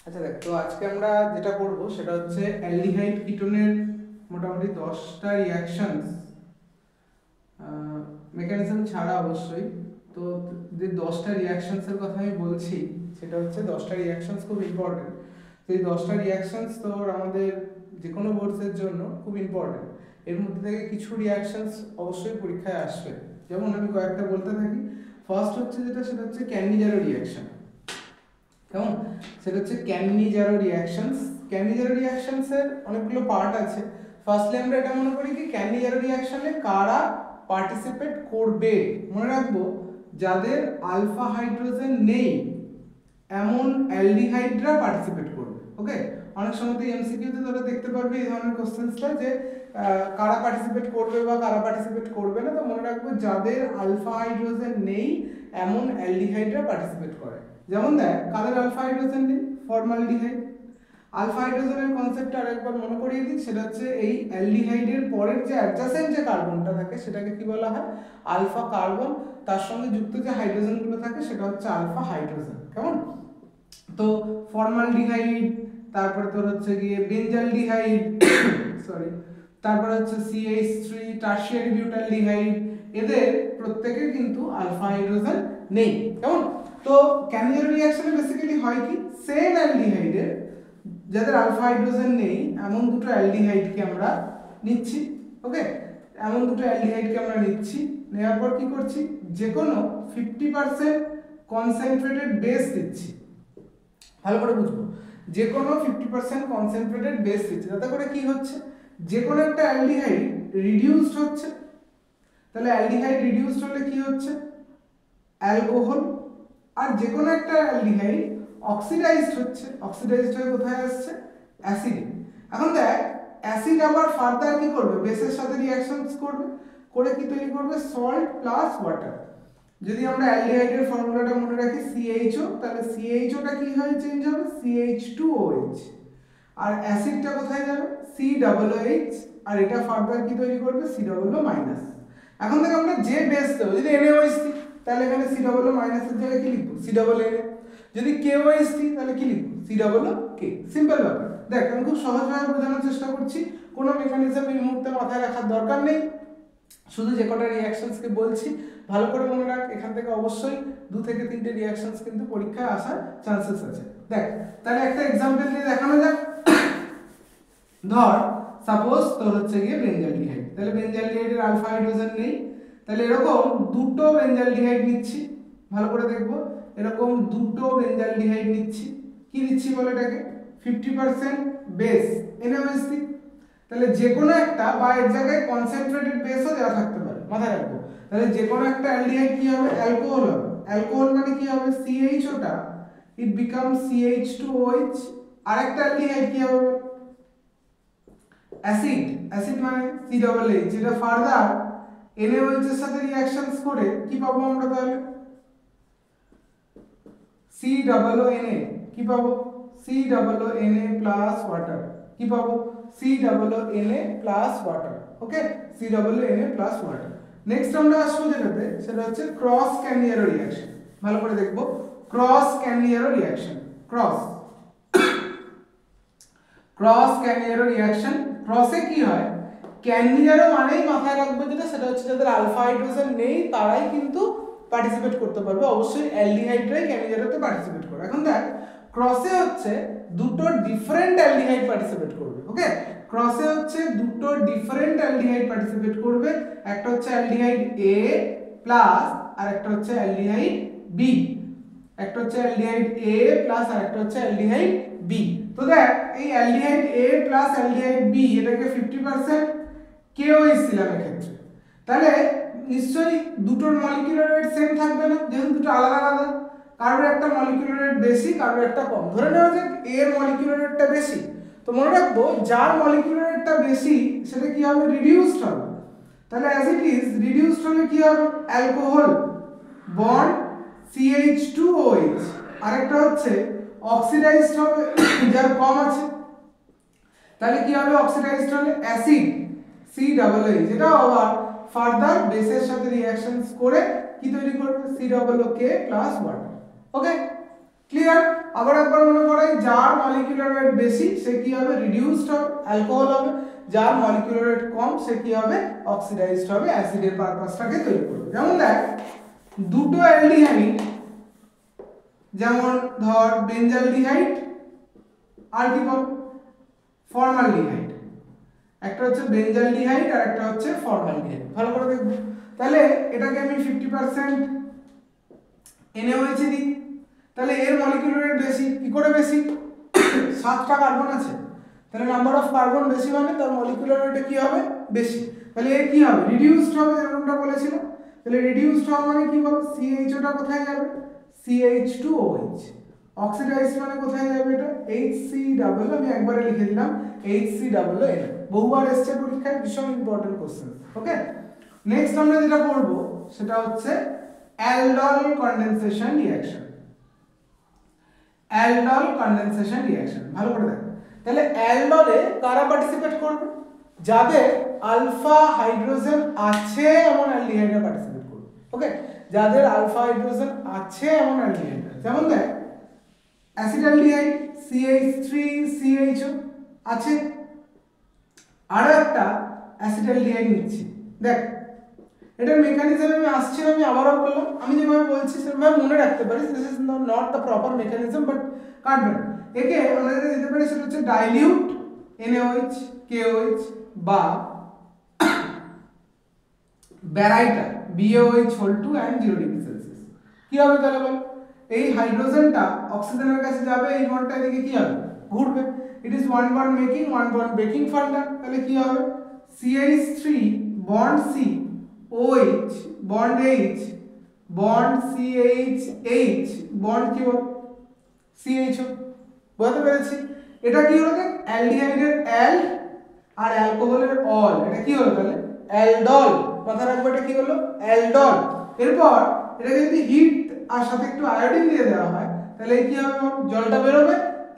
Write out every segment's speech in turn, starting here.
আচ্ছা দেখ, তো আজকে আমরা যেটা করব সেটা হচ্ছে অ্যালডিহাইড কিটোনের মোটামুটি 10টা রিঅ্যাকশনস, মেকানিজম ছাড়া অবশ্যই। তো যে 10টা রিঅ্যাকশনসের কথা আমি বলছি সেটা হচ্ছে 10টা রিঅ্যাকশনস খুব ইম্পর্টেন্ট। তো এই 10টা রিঅ্যাকশনস তোর আমাদের যে কোনো কোর্সের জন্য খুব ইম্পর্টেন্ট। এর মধ্যে থেকে কিছু রিঅ্যাকশনস অবশ্যই পরীক্ষায় আসবে, যেমন আমি কয়েকটা বলতে থাকি। ফার্স্ট হচ্ছে সেটা হচ্ছে ক্যান্নিজারো রিঅ্যাকশন। কেমন? সেটা হচ্ছে ক্যান্নিজারো রিঅ্যাকশনস। ক্যান্নিজারো রিঅ্যাকশনসের অনেকগুলো পার্ট আছে। ফার্স্টলি আমরা এটা মনে করি কি ক্যান্নিজারো রিঅ্যাকশনে কারা পার্টিসিপেট করবে। মনে রাখবো যাদের আলফা হাইড্রোজেন নেই এমন অ্যালডিহাইডরা পার্টিসিপেট করবে। ওকে, অনেক সময় তো এমসিকিউতে তোরা দেখতে পারবি এই ধরনের কোশ্চেন্সটা যে কারা পার্টিসিপেট করবে বা কারা পার্টিসিপেট করবে না। তো মনে রাখবো যাদের আলফা হাইড্রোজেন নেই এমন অ্যালডিহাইডরা পার্টিসিপেট করে। যেমন দেখ, কাদের আলফা হাইড্রোজেন নেই? ফর্মালডিহাইড। আলফা হাইড্রোজেনের কনসেপ্টটা আরেকবার মনে করিয়ে দিই, সেটা হচ্ছে এই অ্যালডিহাইডের পরের যে অ্যাডজাসেন্ট যে কার্বনটা থাকে সেটাকে কি বলা হয়? Alpha carbon. তার সঙ্গে যুক্ত যে হাইড্রোজেনগুলো থাকে সেটা হচ্ছে আলফা হাইড্রোজেন। কেমন? তো ফর্মালডিহাইড, তারপরে তোর হচ্ছে গিয়ে বেঞ্জালডিহাইড সরি, তারপরে হচ্ছে CH3 টারশিয়ারি বিউটালডিহাইড, এদের প্রত্যেকের কিন্তু আলফা হাইড্রোজেন নেই। কেমন? তো ক্যানিজারো রিঅ্যাকশনে বেসিক্যালি হয় কি, সেম অ্যালডিহাইডের যাদের আলফা হাইড্রোজেন নেই এমন দুটো অ্যালডিহাইডকে আমরা নিচ্ছি। ওকে, এমন দুটো অ্যালডিহাইডকে আমরা নিচ্ছি। নেওয়ার পর কি করছি, যে কোনো 50% কনসেন্ট্রেটেড বেস দিচ্ছি। ভালো করে বুঝবো, যে কোনো 50% কনসেন্ট্রেটেড বেস দিচ্ছি। তাতে করে কি হচ্ছে, যে কোনো একটা অ্যালডিহাইড রিডিউসড হচ্ছে। তাহলে অ্যালডিহাইড রিডিউসড হলে কি হচ্ছে? অ্যালকোহল। আর যে কোনো একটা অ্যালডিহাইড অক্সিডাইজড হচ্ছে। অক্সিডাইজড হয়ে কোথায় আসছে? অ্যাসিডে। এখন দেখ, অ্যাসিড আবার ফার্দার কি করবে? বেসের সাথে রিঅ্যাকশনস করবে, করে কি তৈরি করবে? Salt plus water. যদি আমরা অ্যালডিহাইডের ফর্মুলাটা মনে রাখি CHO, তাহলে CHOটা কি হয়ে চেঞ্জ হবে? CH2OH। আর অ্যাসিডটা কোথায় যাবে? COOH। আর এটা ফার্দার কি তৈরি করবে? COO-। এখন থেকে আমরা যে বেস দেবো, যদি NaOH দিই তাহলে এখানে COO- এর জায়গায় কি লিখবো? COONA। যদি KOH দিই তাহলে কি লিখবো? COOK। সিম্পল ব্যাপার। দেখ, আমি খুব সহজভাবে বোঝানোর চেষ্টা করছি, কোনো মেকানিজম এই মুহূর্তে মাথায় রাখার দরকার নেই। শুধু যে কটা রিঅ্যাকশনসকে বলছি ভালো করে মনে রাখ। এখান থেকে অবশ্যই 2 থেকে 3টে রিঅ্যাকশনস কিন্তু পরীক্ষায় আসার চান্সেস আছে। দেখ, তাহলে একটা এক্সাম্পল দিয়ে দেখানো যাক। ধর সাপোজ তোর হচ্ছে গিয়ে বেঞ্জালডিহাইড। তাহলে বেঞ্জালডিহাইডের আলফা হাইড্রোজেন নেই। তাহলে এরকম দুটো বেঞ্জালডিহাইড নিচ্ছি। ভালো করে দেখবো, এরকম দুটো বেঞ্জালডিহাইড নিচ্ছি। কি দিচ্ছি বলে এটাকে? 50% বেস NaOH দিই। তাহলে যে কোনো একটা বা এর জায়গায় কনসেন্ট্রেটেড বেসও দেওয়া থাকতে পারে, মাথায় রাখবো। তাহলে যে কোনো একটা অ্যালডিহাইড কি হবে? অ্যালকোহল হবে। অ্যালকোহল মানে কি হবে? CHOটা ইট বিকামস CH2OH। আরেকটা অ্যালডিহাইড কি হবে? অ্যাসিড। অ্যাসিড মানে COOH, যেটা ফার্দার NaOH এর সাথে রিঅ্যাকশনস করে কি পাবো আমরা? তাহলে COONA। কি পাবো? COONA plus water. কি পাবো? COONA plus water. Okay, COONA plus water. Next আমরা আসবো যেটাতে, সেটা হচ্ছে ক্রস ক্যানিজারো রিঅ্যাকশন। ভালো করে দেখবো, cross Cannizzaro reaction. Cross Cannizzaro reaction. ক্রসে কি হয়? ক্যানিজারো মানেই মাথায় রাখবো যেটা, সেটা হচ্ছে যাদের আলফা হাইড্রোজেন নেই তারাই কিন্তু পার্টিসিপেট করতে পারবে। অবশ্যই অ্যালডিহাইডরাই ক্যানিজারোতে পার্টিসিপেট করবে। এখন দেখ, ক্রসে হচ্ছে দুটো ডিফারেন্ট অ্যালডিহাইড পার্টিসিপেট করবে। ওকে, ক্রসে হচ্ছে দুটো ডিফারেন্ট অ্যালডিহাইড পার্টিসিপেট করবে। একটা হচ্ছে অ্যালডিহাইড A প্লাস আর একটা হচ্ছে অ্যালডিহাইড B। একটা হচ্ছে অ্যালডিহাইড A প্লাস আর একটা হচ্ছে অ্যালডিহাইড B। তো দেখ, এই aldehyde A plus aldehyde B এটাকে 50% KOH দিলাম এক্ষেত্রে। তাহলে নিশ্চয়ই দুটোর মলিকিউলার ওয়েট সেম থাকবে না, যেহেতু দুটো আলাদা আলাদা। কারোর একটা মলিকিউলার ওয়েট বেশি, কারোর একটা কম। ধরে নেওয়া যাক A এর মলিকিউলার ওয়েটটা বেশি। তো মনে রাখবো যার মলিকিউলার ওয়েটটা বেশি সেটা কি হবে? রিডিউসড হবে। তাহলে অ্যাজ ইট ইজ রিডিউসড হলে কি হবে? Alcohol bond CH2OH। আরেকটা হচ্ছে অক্সিডাইজড হবে যার কম আছে। তাহলে কি হবে? অক্সিডাইজড হলে অ্যাসিড COOH, যেটা আবার ফার্দার বেসের সাথে রিঅ্যাকশনস করে কি তৈরি করবে? COOK plus water. Okay, clear? আবার একবার মনে করাই, যার মলিকুলার ওয়েট বেশি সে কি হবে, রিডিউসড হবে, অ্যালকোহল হবে, যার মলিকুলার ওয়েট কম সে কি হবে, অক্সিডাইজড হবে, অ্যাসিডের পারপাসটাকে তৈরি করবে। যেমন দেখ দুটো অ্যালডিহাইড, যেমন ধর বেঞ্জালডিহাইড আর কি বল ফর্মালডিহাইড, একটা হচ্ছে বেঞ্জালডিহাইড আর একটা হচ্ছে ফর্মালডিহাইড, ভালো করে দেখব। তাহলে এটাকে আমি 50% NaOH দিই, তাহলে এর মলিকুলার ওয়েট বেশি, কি করে বেশি, 7টা কার্বন আছে, তাহলে নাম্বার অফ কার্বন বেশি মানে তার মলিকুলার ওয়েট কি হবে, বেশি, তাহলে এর কি হবে, রিডিউসড হবে, যেরকমটা বলেছিলাম। তাহলে রিডিউসড হওয়া মানে কি বল, CHO টা কোথায় যাবে, CH2OH, অক্সিডাইজ মানে কোথায় যাবে, এটা HC ডাবল, আমি একবারে লিখে দিলাম HCOON, বহুবার এসছে পরীক্ষায়, ভীষণ ইম্পর্টেন্ট কোশ্চেন। ওকে, নেক্সট আমরা যেটা পড়বো সেটা হচ্ছে aldol condensation reaction. Aldol condensation reaction ভালো করে দেখো। তাহলে অ্যালডলে কারা পার্টিসিপেট করবে, যাদের আলফা হাইড্রোজেন আছে এমন অ্যালডিহাইডরা পার্টিসিপেট করবে। ওকে, যাদের আলফা হাইড্রোজেন আছে এমন অ্যালডিহাইড, যেমন দেখ অ্যাসিটালডিহাইড CH3CHO আছে, আরো একটা অ্যাসিটালডিহাইড নিচ্ছি। দেখ এটার মেকানিজম আমি আসছে, আমি আবারও বললাম, আমি যেভাবে বলছি সেভাবে মনে রাখতে পারি, this is not the proper mechanism, but কাটবেন একে আমরা যেটা দিতে পারি সেটা হচ্ছে ডাইলিউট NaOH KOH বা ব্যারাইটার BaOH2 and 0°C। কি হবে তাহলে বল, এই হাইড্রোজেনটা অক্সিজেনের কাছে যাবে, এই বন্ডটা এদিকে কি হবে, ঘুরবে, it is one bond making one bond breaking funda, তাহলে কি হবে CH3 bond C OH bond H bond CH bond কি বল CHO, বুঝতে পেরেছি। এটা কি হলো, দেখ অ্যালডিহাইডের অ্যাল আর অ্যালকোহলের অল, এটা কি হলো তাহলে অ্যালডল, কথা রাখবো এটা কি হলো অ্যালডল। এরপর এটাকে যদি হিট আর সাথে একটু আয়োডিন দিয়ে দেওয়া হয় তাহলে কি হবে, জলটা বেরোবে,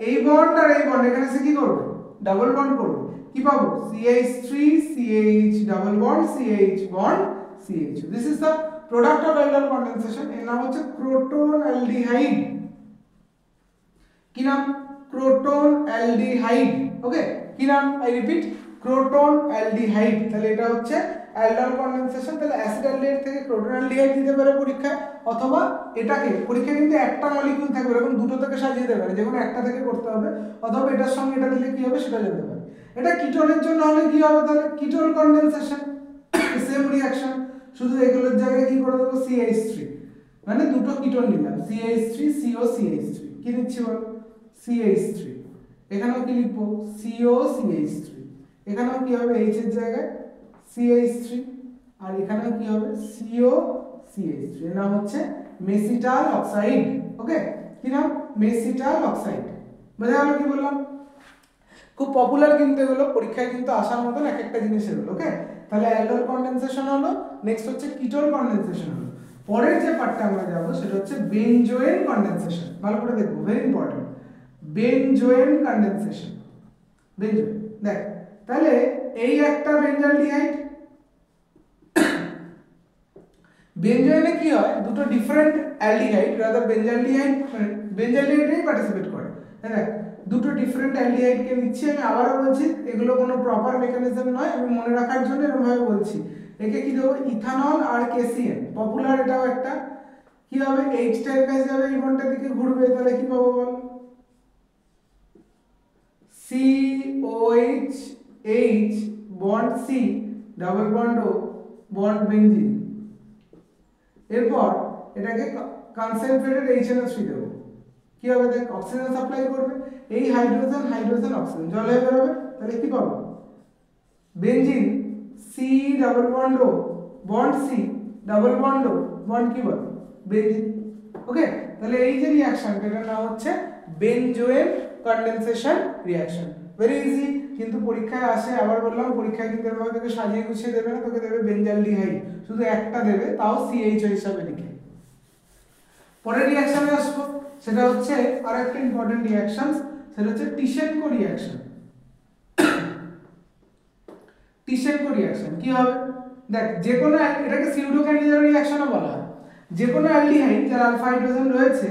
এই বন্ড আর এই বন্ড এখানে সে কি করবে, ডাবল বন্ড করবে, কি পাবো CH3 CH double bond CH bond CHO। This is the product of aldol condensation, এর নাম হচ্ছে ক্রোটোন অ্যালডিহাইড। কি নাম, ক্রোটোন অ্যালডিহাইড। ওকে, কি নাম, আই রিপিট ক্রোটোন অ্যালডিহাইড। তাহলে এটা হচ্ছে অ্যালডল কনডেনসেশন। তাহলে অ্যাসিটালডিহাইড থেকে ক্রোটোন অ্যালডিহাইড দিতে পারে পরীক্ষায়, অথবা এটাকে পরীক্ষায় কিন্তু একটা মলিকিউল থাকবে, এরকম দুটো থেকে সাজিয়ে দেবে না, যে কোনো একটা থেকে করতে হবে, অথবা এটার সঙ্গে এটা দিলে কি হবে সেটা জানতে পারে। এটা কিটোনের জন্য হলে কি হবে, তাহলে কিটোন কনডেনসেশন, সেম রিঅ্যাকশন, শুধু এগুলোর জায়গায় কি করে দেবো CH3, মানে দুটো কিটোন নিলাম CH3 CO CH3, কি নিচ্ছি বল CH3, এখানেও কি লিখবো CO CH3, এখানেও কি হবে H এর জায়গায় CH3, আর এখানেও কি হবে CO CH3, এর নাম হচ্ছে মেসিটাল অক্সাইড। ওকে, কি নাম, মেসিটাল অক্সাইড। বোঝা গেল কি বললাম, খুব পপুলার কিন্তু এগুলো, পরীক্ষায় কিন্তু আসার মতন এক একটা জিনিস এগুলো। ওকে, তাহলে অ্যালডল কনডেনসেশন হলো, নেক্সট হচ্ছে কিটোন কনডেনসেশন হলো। পরের যে পার্টটা আমরা যাব সেটা হচ্ছে বেনজোয়েন কনডেনসেশন, ভালো করে দেখবো, ভেরি ইম্পর্টেন্ট, বেনজোয়েন কনডেনসেশন। বেনজোয়েন দেখ, তাহলে এই একটা বেঞ্জালডিহাইড, বেনজোয়েনে কি হয়, দুটো ডিফারেন্ট অ্যালডিহাইড রাদার বেঞ্জালডিহাইডেই পার্টিসিপেট করে, দেখ দুটো ডিফারেন্ট অ্যালডিহাইডকে নিচ্ছি, আমি আবারও বলছি এগুলো কোনো প্রপার মেকানিজম নয়, আমি মনে রাখার জন্য এরকম ভাবে বলছি। একে কি দেবো, ইথানল আর KCN, পপুলার এটাও একটা, কি হবে H টাইপ কাছে যাবে, এই বন্ডটার দিকে ঘুরবে, তাহলে কি পাবো বল COH H bond C double bond O bond benzene. এরপর এটাকে কনসেন্ট্রেটেড HNO3 দেবো, কি হবে দেখ অক্সিজেন সাপ্লাই করবে, এই হাইড্রোজেন হাইড্রোজেন অক্সিজেন জল হয়ে বেরোবে, তাহলে কি পাবো benzene C double bond O bond C double bond O bond কি বল বেনজিন। ওকে, তাহলে এই যে রিঅ্যাকশনটা এটার নাম হচ্ছে বেনজোয়েন কনডেনসেশন রিঅ্যাকশন, ভেরি ইজি। কিন্তু পরীক্ষায় আসে, আবার বললাম পরীক্ষায় কিন্তু এভাবে তোকে সাজিয়ে গুছিয়ে দেবে না, তোকে দেবে বেঞ্জালডিহাইড, শুধু একটা দেবে, তাও CHO হিসাবে লিখে। পরের রিঅ্যাকশনে আসবো, সেটা হচ্ছে আর একটা ইম্পর্টেন্ট রিঅ্যাকশন, সেটা হচ্ছে টিশেনকো রিঅ্যাকশন। টিশেনকো রিঅ্যাকশন কি হবে, দেখ যে কোনো, এটাকে সিউডো ক্যান্ডিডাল রিঅ্যাকশনও বলা হয়, যে কোনো অ্যালডিহাইড যার আলফা হাইড্রোজেন রয়েছে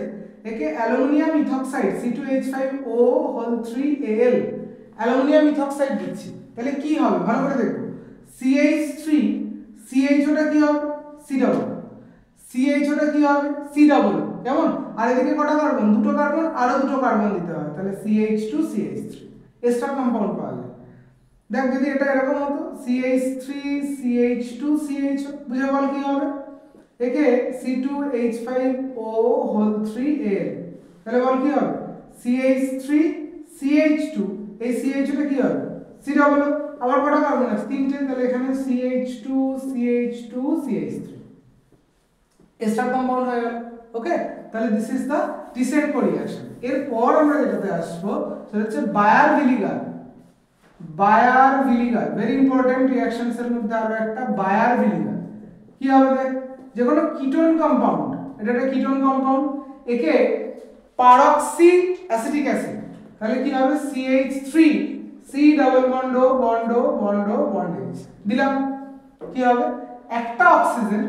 একে aluminium ethoxide C2H5O3Al aluminium ethoxide দিচ্ছি, তাহলে কি হবে ভালো করে দেখো, CH3 CH ওটা কি হবে C ডাবল, CH ওটা কি হবে C ডাবল, কেমন, আর এদিকে কটা কার্বন, দুটো কার্বন, আরো দুটো কার্বন দিতে হবে, তাহলে CH2 CH3 এস্টার কম্পাউন্ড পাওয়া যায়। দেখ যদি এটা এরকম হতো CH3 CH2 CH, বুঝে বল কি হবে, একে C2H5O3Al, তাহলে বল কি হবে CH3 CH2, এই CH টা কি হবে C ডাবল, আবার কটা কার্বন আছে তিনটে, তাহলে এখানে CH2 CH2 CH3 ester compound হয়ে গেল। ওকে, তাহলে দিস ইজ দ্য টিসেনকো রিঅ্যাকশন। এরপর আমরা যেটাতে আসবো সেটা হচ্ছে বায়ার-ভিলিগার। বায়ার-ভিলিগার ভেরি ইম্পর্টেন্ট রিঅ্যাকশনস এর মধ্যে আরো একটা বায়ার-ভিলিগার। কি হবে দেখ, যে কোনো কিটোন কম্পাউন্ড, এটা একটা কিটোন কম্পাউন্ড, একে পারক্সি অ্যাসিটিক অ্যাসিড, তাহলে কি হবে CH3 C ডাবল বন্ড ও বন্ড ও বন্ড ও বন্ড H দিলাম, কি হবে একটা অক্সিজেন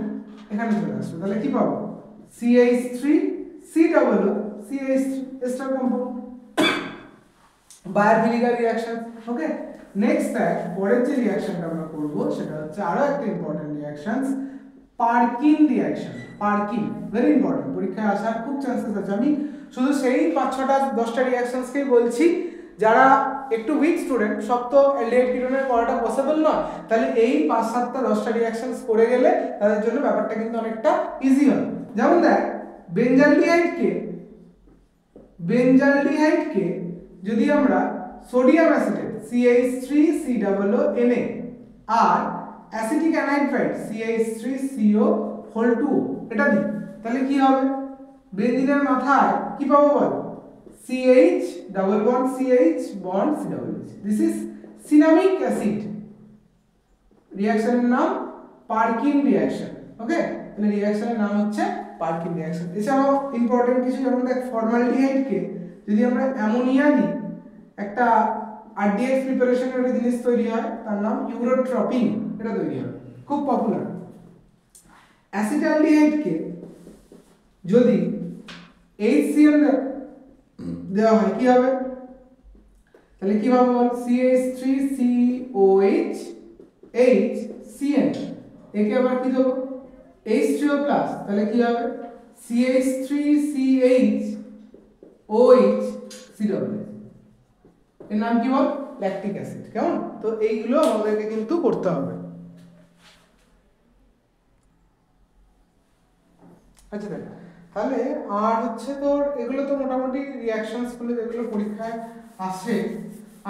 এখানে চলে আসবে, তাহলে কি পাবো CH3 C double O CH3 ester compound, Baeyer Villiger reaction. Okay, next পরের যে রিঅ্যাকশনটা আমরা করব সেটা হচ্ছে আরো একটা important reactions, Perkin reaction. Perkin very important, পরীক্ষায় আসার খুব চান্সেস আছে। আমি শুধু সেই 5-6টা 10টা রিঅ্যাকশনসকেই বলছি, যারা একটু উইক স্টুডেন্ট, সব তো অ্যালডিহাইড কিটোনের করাটা পসিবল নয়, তাহলে এই 5-7টা 10টা রিঅ্যাকশনস করে গেলে তাদের জন্য ব্যাপারটা কিন্তু অনেকটা ইজি হয়। যেমন দেখ বেঞ্জালডিহাইডকে যদি আমরা সোডিয়াম অ্যাসিটেট CH3COONA আর অ্যাসিটিক অ্যানাইড্রাইড CH3CO2 এটা দিই, তাহলে কি হবে বেঞ্জিনের মাথায় কি পাবো বল CH double bond CH bond C double H, this is cinnamic acid, রিঅ্যাকশনের নাম পারকিন রিঅ্যাকশন। ওকে, তাহলে রিঅ্যাকশনের নাম হচ্ছে পারকিন রিঅ্যাকশন। এছাড়াও ইম্পর্টেন্ট কিছু, যেমন দেখ ফর্মালডিহাইডকে যদি আমরা অ্যামোনিয়া দিই, একটা RDX প্রিপারেশনের একটা জিনিস তৈরি হয়, তার নাম ইউরোট্রপিন, এটা তৈরি হয়, খুব পপুলার। অ্যাসিটালডিহাইডকে যদি HCl দেওয়া হয় কি হবে, তাহলে কি হবে বল CH3COH HCl, একে আবার কি দেবো H3O+, তাহলে কি হবে CH3CH OH C, এর নাম কি বল ল্যাকটিক অ্যাসিড। কেমন, তো এইগুলো আমাদেরকে কিন্তু করতে হবে। আচ্ছা দেখ, তাহলে আর হচ্ছে তোর এগুলো তো মোটামুটি রিঅ্যাকশনস গুলো যেগুলো পরীক্ষায় আসে,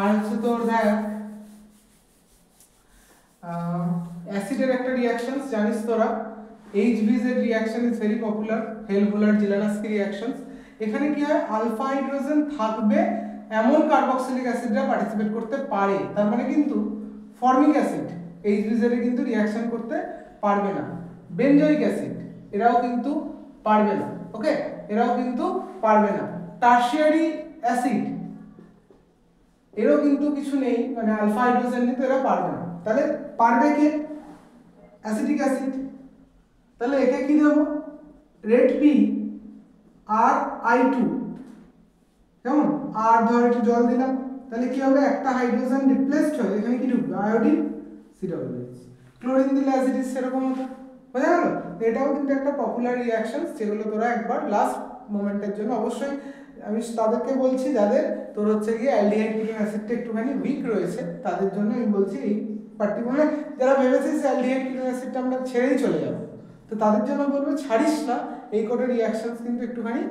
আর হচ্ছে তোর দেখ অ্যাসিডের একটা রিঅ্যাকশনস জানিস তোরা, HBZ reaction is very popular, Hell Volhard Zelinsky reactions. এখানে কি হয়, আলফা হাইড্রোজেন থাকবে এমন কার্বক্সিলিক অ্যাসিডরা পার্টিসিপেট করতে পারে, তার মানে কিন্তু ফর্মিক অ্যাসিড HBZ এ কিন্তু রিঅ্যাকশন করতে পারবে না। বেনজোইক অ্যাসিড এরাও কিন্তু পারবে না। ওকে, এরাও কিন্তু পারবে না। টারশিয়ারি অ্যাসিড এরও কিন্তু কিছু নেই, মানে আলফা হাইড্রোজেন নিতে এরা পারবে না, তাহলে পারবে কে অ্যাসিটিক অ্যাসিড, তাহলে একে কি দেবো রেড পি আর I2, কেমন, আর ধর একটু জল দিলাম, তাহলে কি হবে একটা হাইড্রোজেন রিপ্লেসড হয়, এখানে কি ঢুকবে আয়োডিন C+H, ক্লোরিন দিলে অ্যাসিড সেরকম হতো, বোঝা গেল। এটাও কিন্তু একটা পপুলার রিঅ্যাকশন, যেগুলো তোরা একবার লাস্ট মোমেন্টের জন্য অবশ্যই, আমি তাদেরকে বলছি যাদের তোর হচ্ছে গিয়ে অ্যালডিহাইড কিটোন অ্যাসিডটা একটুখানি উইক রয়েছে, তাদের জন্য আমি বলছি এই পার্টিকুলার, যারা ভেবেছিস অ্যালডিহাইড কিটোন অ্যাসিডটা আমরা ছেড়েই চলে যাব, তো তাদের জন্য বলবো ছাড়িস না, এই কটা রিঅ্যাকশনস কিন্তু একটুখানি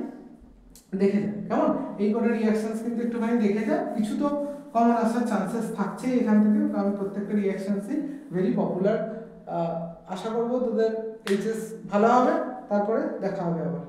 দেখে যা। কেমন, এই কটা রিঅ্যাকশনস কিন্তু একটুখানি দেখে যা, কিছু তো কমন আসার চান্সেস থাকছে এখান থেকে, কারণ প্রত্যেকটা রিঅ্যাকশনসই ভেরি পপুলার। আশা করবো তোদের এইচএস ভালো হবে, তারপরে দেখা হবে আবার।